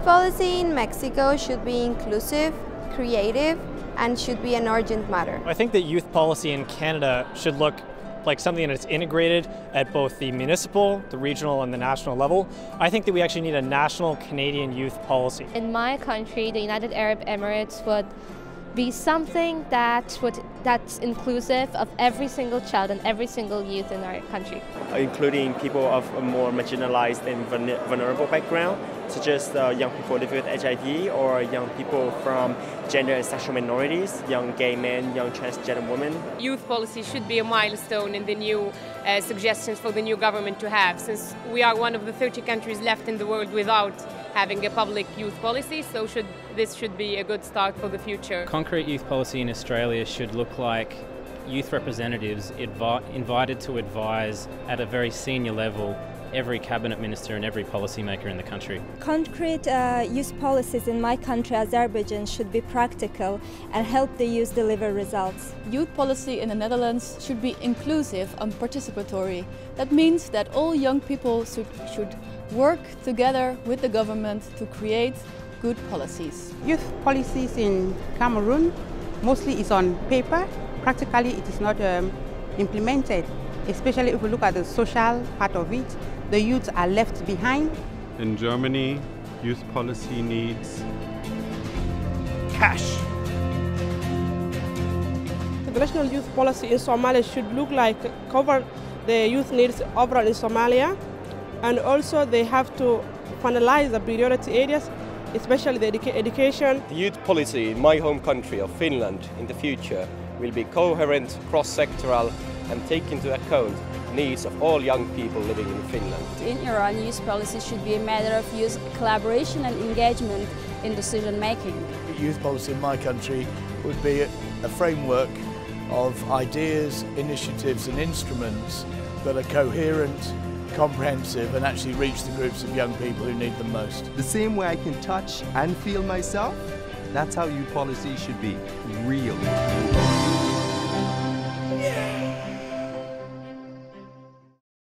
policy in Mexico should be inclusive, creative, and should be an urgent matter. I think that youth policy in Canada should look like something that's integrated at both the municipal, the regional, and the national level. I think that we actually need a national Canadian youth policy. In my country, the United Arab Emirates would be something that's inclusive of every single child and every single youth in our country. Including people of a more marginalized and vulnerable background, such as young people living with HIV or young people from gender and sexual minorities, young gay men, young transgender women. Youth policy should be a milestone in the new suggestions for the new government to have, since we are one of the 30 countries left in the world without having a public youth policy, so this should be a good start for the future. Concrete youth policy in Australia should look like youth representatives invited to advise at a very senior level every cabinet minister and every policymaker in the country. Concrete youth policies in my country, Azerbaijan, should be practical and help the youth deliver results. Youth policy in the Netherlands should be inclusive and participatory. That means that all young people should work together with the government to create good policies. Youth policies in Cameroon mostly is on paper. Practically it is not implemented, especially if we look at the social part of it. The youth are left behind. In Germany, youth policy needs cash. The national youth policy in Somalia should look like cover the youth needs overall in Somalia, and also they have to finalize the priority areas, especially the education. The youth policy in my home country of Finland in the future will be coherent, cross-sectoral and take into account needs of all young people living in Finland. In Iran, youth policy should be a matter of youth collaboration and engagement in decision making. Youth policy in my country would be a framework of ideas, initiatives and instruments that are coherent, comprehensive and actually reach the groups of young people who need them most. The same way I can touch and feel myself, that's how youth policy should be, real.